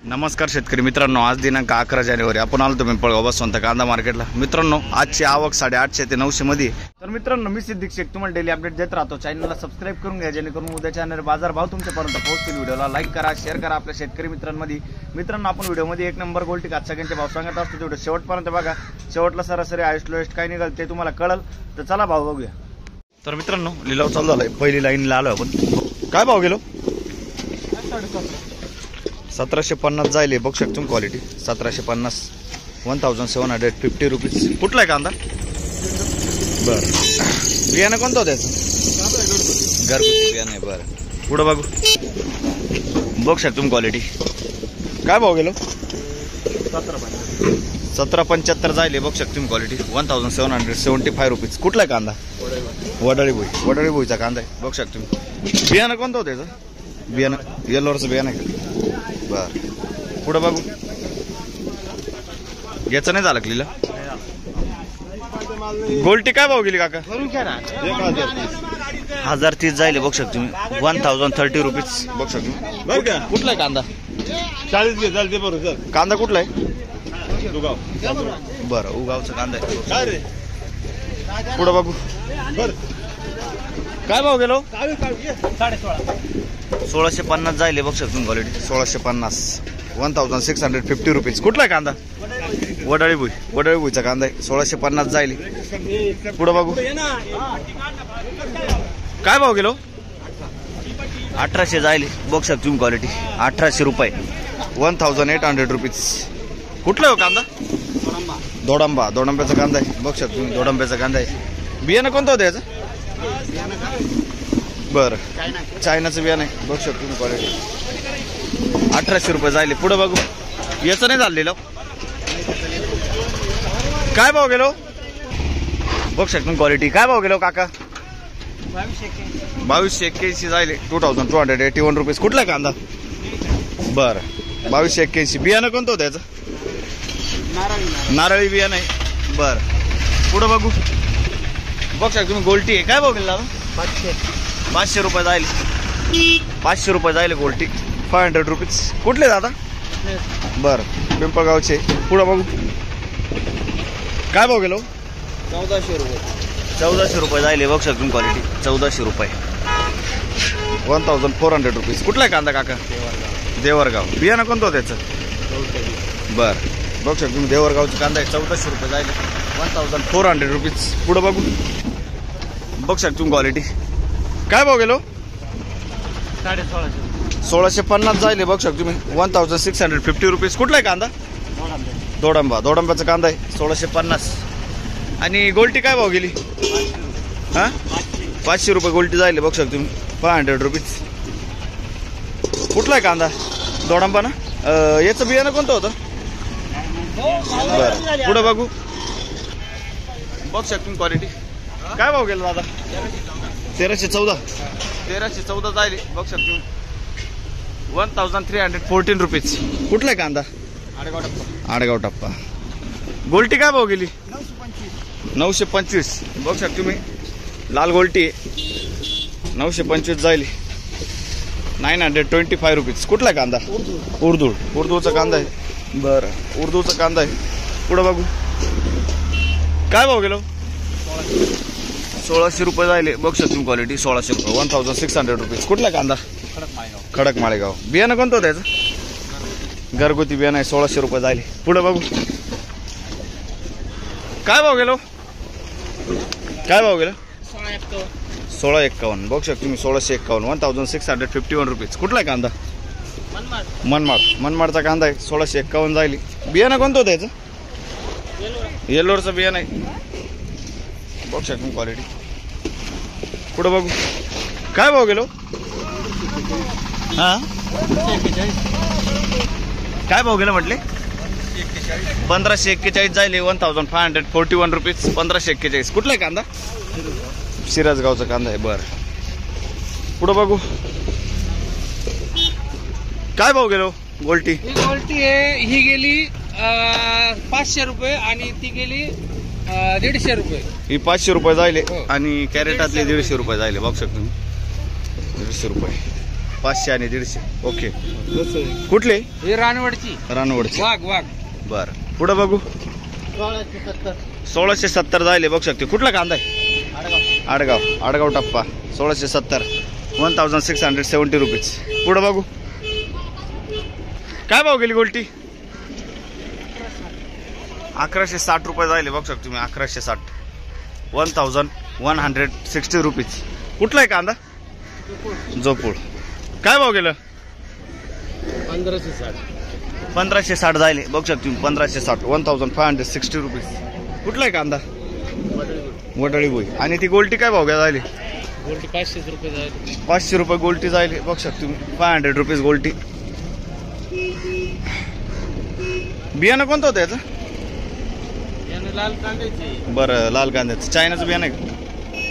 नमस्कार शेतकरी मित्रांनो, आज दिनांक 11 जानेवारी आपण आलो पिंपळगाव बसवंत कांदा मार्केटला। मित्रांनो, आजची आवक 850 ते 900 मध्ये। तर मित्रांनो, मी सिद्दीक शेख तुम्हाला डेली अपडेट देत राहतो। चॅनलला सबस्क्राइब करून घ्या जेणेकरून उद्या चॅनल बाजार भाव तुमच्यापर्यंत पोहोचतील। व्हिडिओला लाईक करा, शेअर करा आपल्या शेतकरी मित्रांमध्ये। मित्रांनो, आपण व्हिडिओमध्ये एक नंबर गोल्टी काच सगळ्यांचे भाव सांगत असतो। व्हिडिओ शेवटपर्यंत बघा, शेवटला सरासरी हायस्ट लोएस्ट काय निघाल ते तुम्हाला कळल। तर चला भाव बघूया। तर मित्रांनो, लिलाव चालू झालाय। पहिली लाईनला आलो आपण। काय भाव गेलो? 1750 जायले बघू शकतो तुम्ही क्वालिटी। 1750 1750 रुपीज। कुठला आहे कांदा? बरं, बियाणं कोणतं त्याचं? घरगुती बियाणं आहे। बरं, पुढं बघू बघू शकतो तुम्ही क्वालिटी। काय भाव गेलो? 1775 जायले बघू शकतो तुम्ही क्वालिटी। 1775 रुपीज। कुठला आहे कांदा? वडाळी भुईचा कांदा आहे बघू शकतो तुम्ही। बियाणं कोणतं होतं त्याचं? बियाणं येल्लोवरचं बियाणं आहे का? बर, पुढं बघू। याचं नाही झालं क्लिला। गोल्टी काय भाव गेली काका? 1030 जायले बघू शकतो तुम्ही। 1030 रुपीज बघू शकतो। कुठला आहे कांदा? 40 घे चालते बरोबर। कांदा कुठला आहे? उगाव। बरं, उगावचा कांदा आहे। पुढं बघू। काय भाव गेलो? 1650 जायले बघू शकतो क्वालिटी। 1650 1650 रुपीज। कुठला आहे कांदा? वडाळी भुईचा कांदा आहे। 1650 जायले। पुढं बघू। काय भाव गेलो? 1800 जायले बघू शकतो तुम्ही क्वालिटी। 1800 रुपये 1800 रुपीज। कुठला हो कांदा? दोडंब्याचा कांदा आहे बघू शकतो तुम्ही। दोडंब्याचा कांदा आहे। बियाणं कोणतं होतं याचं? बरं, चायनाचं बियाणं आहे बघू शकतो तुम्ही क्वालिटी। 1800 रुपये जायले। पुढं बघू। याचं नाही झालेलं। काय भाव गेलो? बघू शकतो क्वालिटी। काय भाव गेलो काका? 2281 जायले। 2281 रुपीज। कुठला कांदा? बरं, 2281। बियाणं कोणतं होतं याचं? नारळी बियाणं आहे। बरं, पुढं बघू बघू शकतो तुम्ही। गोल्टी आहे। काय भाव गेला? 500 रुपये जायले। 500 रुपये जायले गोल्टी। 500 रुपीज। कुठले दादा? बरं, पिंपळगावचे। पुढं बघू। काय भाव गेलो? 1400 रुपये। 1400 रुपये जायले बघू शकतो तुम्ही क्वालिटी। 1400 रुपये 1400 रुपीज। कुठला आहे कांदा काका? देवरगाव। बियाणं कोणतं होतं त्याचं? बरं, बघू शकतो तुम्ही। देवरगावचं कांदा आहे। 1400 रुपये जायले। 1400 रुपीज। पुढं बघू बघू शकतो तुम्ही क्वालिटी। काय भाव गेलो? 1650 जायले बघू शकतो तुम्ही। 1650 रुपीज। कुठला आहे कांदा? दोडंब्याचा कांदा आहे। 1650। आणि गोल्टी काय भाव गेली? हां, 500 रुपये गोल्टी जायले बघू शकतो तुम्ही। 500 रुपीज। कुठला आहे कांदा? दोडंबा ना? याचं बियाणं कोणतं होतं? बरं, पुढं बघू बघू शकतो तुम्ही क्वालिटी। काय भाव गेला दादा? 1314 जायले बघू शकतो। 1314 रुपीज। कुठला आहे कांदा? आडगाव टप्पा। गोल्टी काय भाव गेली? 925 बघू शकतो तुम्ही। लाल गोल्टी आहे। 925 जायले। 925 रुपीज। कुठला कांदा? उर्दूचा कांदा आहे। बरं, उर्दूचा कांदा आहे। पुढं बघू। काय भाव गेलो? 1600 रुपये जायले बघू शकतो तुम्ही क्वालिटी। 1600 रुपये 1600 रुपीज। कुठला कांदा? खडक माळेगाव। बियाणं कोणतं होतं त्याचं? घरगुती बियाणं आहे। 1600 रुपये जायले। पुढं बघू। काय भाव गेलो? 1651 बघू शकतो तुम्ही। 1651 1651 रुपीज। कुठला कांदा? मनमाडचा कांदा आहे। 1651 जायले। बियाणं कोणतं होतं याचं? येल्लोवरचं बियाणं आहे बघू शकतो तुम्ही क्वालिटी। पुढं बघू। काय भाव गेलो? हां, काय भाव गेलं म्हटले? 1541 जायले। 1541 रुपीज 1541। कुठला आहे कांदा? सिराजगावचा कांदा आहे। बरं, पुढं बघू। काय भाव गेलो? गोल्टी आहे ही गेली 500 रुपये आणि ती गेली 150 रुपये। ही 500 रुपये जायले आणि कॅरेटातले 150 रुपये जायले बघू शकतो तुम्ही। 150 रुपये। 500 आणि 150. ओके. कुठले? हे रानवडची रानवडचे. वाघ वाघ. बरं पुढं बघू. 1670 जायले बघू शकते. कुठला कांदा आहे? आडगाव टप्पा 1670 1670 रुपीज. पुढं बघू. काय भाव गेली गोल्टी? 1160 रुपये जायले बघू शकतो तुम्ही. 1160 1160 रुपीज. कुठला आहे कांदा? जोपूळ. काय भाव गेलं? 1560 जायले बघू शकतो तुम्ही. 1560 1560 रुपीज. कुठला आहे कांदा? वडाळी बोई. आणि ती गोल्टी काय भाव घ्या जायले? 500 रुपये जायले. 500 रुपये गोल्टी जायले बघू शकतो तुम्ही. 500 रुपीज गोल्टी. बियाणं कोणतं होतं याचं? लाल कांद्याची. बरं लाल कांद्याचं. चायनाचं बियाणं आहे का?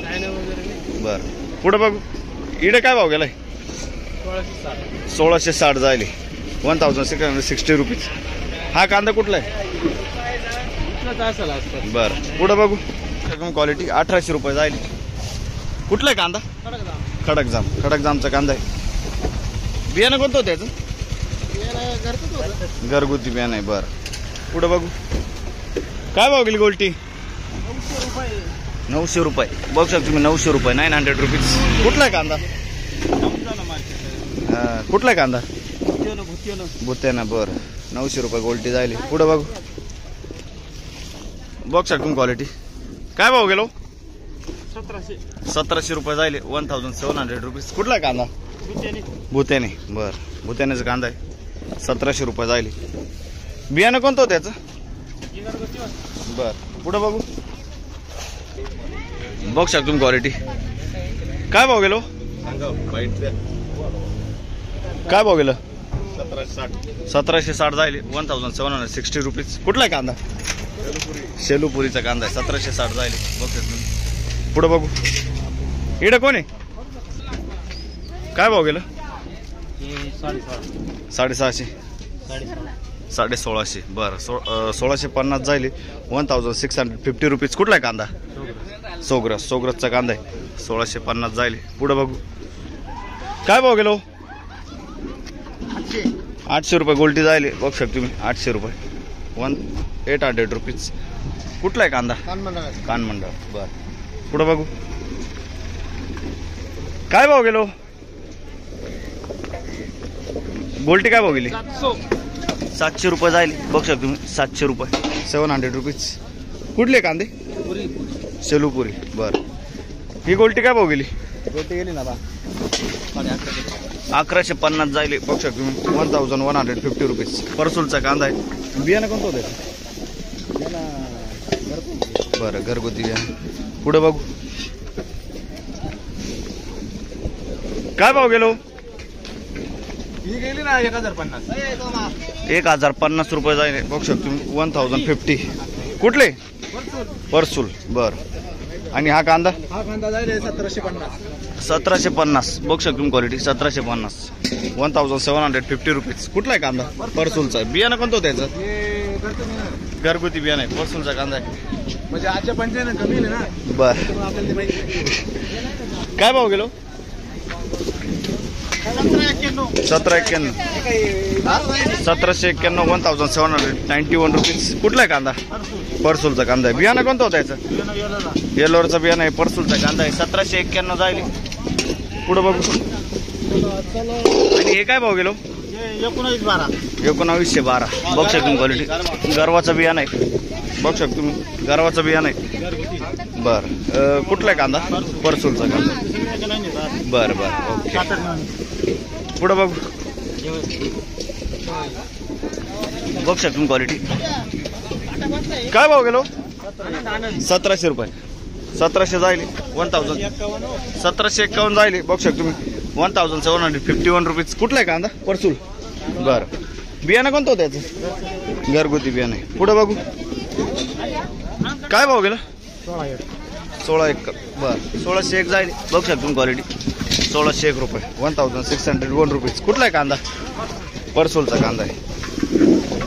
चायना वगैरे. बरं पुढं बघू. इडे काय भाव गेलाय? 1660 जायले 1660 रुपीज. हा कांदा कुठला आहे? बरं पुढं बघू. क्वालिटी 1800 रुपये जायले. कुठला आहे कांदा? खडकजामचा कांदा आहे. बियाणं कोणतं होतं याचं? घरगुती बियाणं आहे. बरं पुढं बघू. काय भाव गेली गोल्टी? 900 रुपये बघू शकतो तुम्ही. 900 रुपये 900 रुपीज. कुठला आहे कांदा? कुठला आहे कांदा? भुत्याना. बरं 900 रुपये गोल्टी जायले. पुढं बघू. बघू शकतो क्वालिटी. काय भाव गेलो? 1700 रुपये जायले 1700 रुपीज. कुठला आहे कांदा? भुत्याने. बरं भुत्यानेचा कांदा आहे 1700 रुपये जायले. बियाणं कोणतं होतं त्याचं? बरं पुढं बघू. बघू शकतो तुम्ही क्वालिटी. काय भाव गेलो? काय भाव गेलं? 1760 जायले 1760 रुपीज. कुठला आहे कांदा? शेलूपुरीचा कांदा आहे 1760 जायले बघू शकतो. पुढं बघू. इकडे कोण आहे? काय भाव गेलं? 650 1650. बरं 1650 जायले 1650 रुपीज. कुठला आहे कांदा? सोग्रसचा कांदा आहे 1650 जायले. पुढं बघू. काय भाव गेलो? 800 रुपये गोल्टी जायले बघू शकतो तुम्ही. 800 रुपये 1800 रुपीज. कुठला आहे कांदा? कानमंडळ. बरं पुढं बघू. काय भाव गेलो? गोल्टी काय भाव गेली? 700 रुपये जायले बघू शकतो तुम्ही. 700 रुपये 700 रुपीज. कुठले कांदे? शेलूपुरी. बरं ही गोल्टी काय भाव गेली? गोल्टी गेली ना 1150 जायले बघू शकतो तुम्ही. 1150 रुपीज. परसूलचा कांदा आहे. बियाणं कोणतं होतं? बरं घरगुती बियाणं. पुढं बघू. काय भाव गेलो? ही गेली ना 1050. 1050 रुपये जायले बघू शकतो तुम्ही. 1050. कुठले? परसूल. बरं आणि हा कांदा? हा कांदा जायले 1750. 1750 बघू शकतो तुम्ही क्वालिटी. 1750 1750 रुपीज. कुठला आहे कांदा? परसूलचा. बियाणं कोणतं होतं त्याचं? घरगुती बियाणं आहे. परसूलचा कांदा आहे. म्हणजे आजच्या पंचायत कमी ना. बरं काय भाव गेलो? 1791 1791 रुपीज. कुठला आहे कांदा? परसूलचा कांदा आहे. बियाणं कोणतं होतं याचं? येलोरचा बियाणं आहे. परसूलचा कांदा आहे 1791 जायले. पुढं बघू. आणि हे काय भाव गेलो? 1912 बघू शकतो क्वालिटी. गरवाचं बियाणं आहे बघू शकतो तुम्ही. गरवाचं बियाणं आहे. बरं कुठला आहे कांदा? परसूलचा कांदा. बरं ओके. पुढं बघू. बघू शकतो क्वालिटी. काय भाव गेलो? 1700 रुपये 1700 जायले 1751 जायले बघू शकतो तुम्ही. 1751 रुपीज. कुठला आहे कांदा? परसूल. बरं बियाणं कोणतं होतं त्याचं? घरगुती बियाणं आहे. पुढं बघू. काय भाव गेलं? 1601. बरं 1601 जायले बघू शकतो तुम्ही क्वालिटी. 1601 रुपये 1601 रुपीज. कुठला आहे कांदा? परसूलचा कांदा आहे.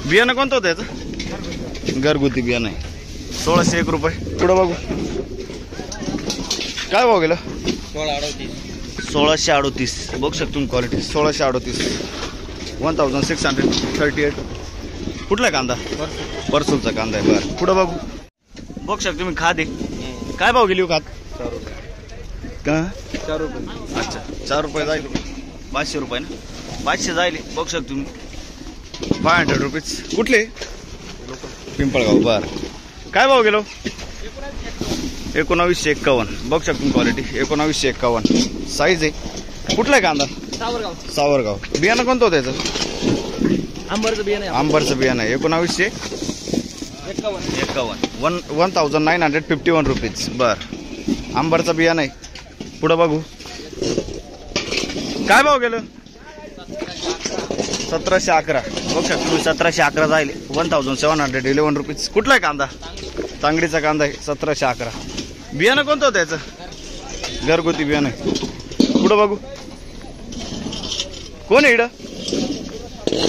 बियाणं कोणतं होतं याचं? घरगुती बियाणं आहे 1601 रुपये. पुढं बघू. काय भाव गेलं? 1638 बघू शकतो तुम्ही क्वालिटी 1638 1638 कुठला कांदा परसूलचा कांदा आहे बरं पुढं बघू बघू शकतो तुम्ही खाद आहे काय भाव गेली हो खाद का 4 रुपये अच्छा 4 रुपये जाईल 500 रुपये ना 500 जाईल बघू शकतो तुम्ही 500 रुपीज कुठले पिंपळगाव बर काय भाव गेलो 1951 बघू शकतो क्वालिटी 1951 साईज आहे कुठला आहे कांदा सावरगाव बियाणं कोणतं होतं त्याचं आंबरचं बियाणं आहे. आंबरचं बियाणं आहे 1951 1951 रुपीज बर आंबरचं बियाणं आहे पुढं बघू काय भाव गेलं 1711 बघू शकतो तुम्ही 1711 जाईल 1711 रुपीज कुठला आहे कांदा तांगडीचा कांदा आहे 1711 बियाणं कोणतं होतं त्याचं घरगुती बियाणं आहे पुढं बघू कोण आहे इकडं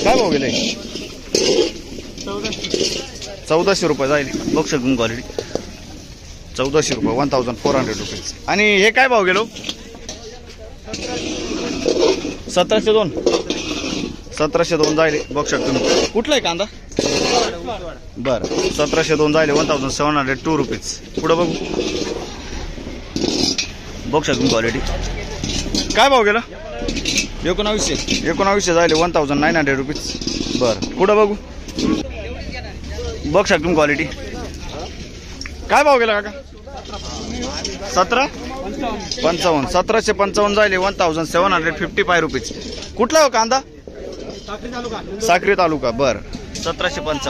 काय भाव गेले 1400 रुपये जाईल बघू शकतो क्वालिटी 1400 रुपये 1400 रुपीज आणि हे काय भाव गेलो 1702 जाईल बघू शकतो तुम्ही कुठला आहे कांदा बरं 1702 जाईल 1702 रुपीज पुढं बघू बघू शकतो क्वालिटी काय भाव गेला 1900 जाईल 1900 रुपीज बरं पुढं बघू बघू शकतो क्वालिटी काय भाव गेला काका 55 1755 जाईल 1755 रुपीज कुठला हो कांदा साक्री तालुका बर 1755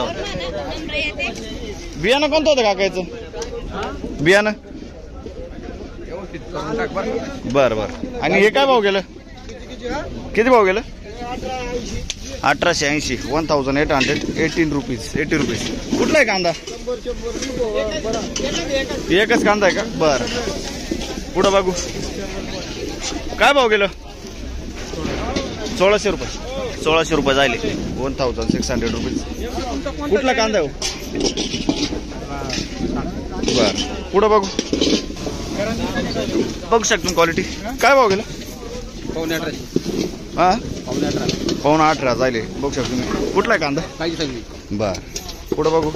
बियाणं कोणतं होतं काका याचं बियाणं बर बर आणि हे काय भाव गेलं किती भाव गेलं 1880 1818 रुपीज 80 रुपीज कुठला आहे कांदा एकच कांदा आहे का बर पुढं बघू काय भाव गेलं 1600 रुपये जाईल 1600 रुपीज कुठला कांदा आहे बर पुढं बघू बघू शकतो क्वालिटी काय भाव गेलं हा 18.5 जाईल बघू शकतो तुम्ही कुठला आहे कांदा बर पुढं बघू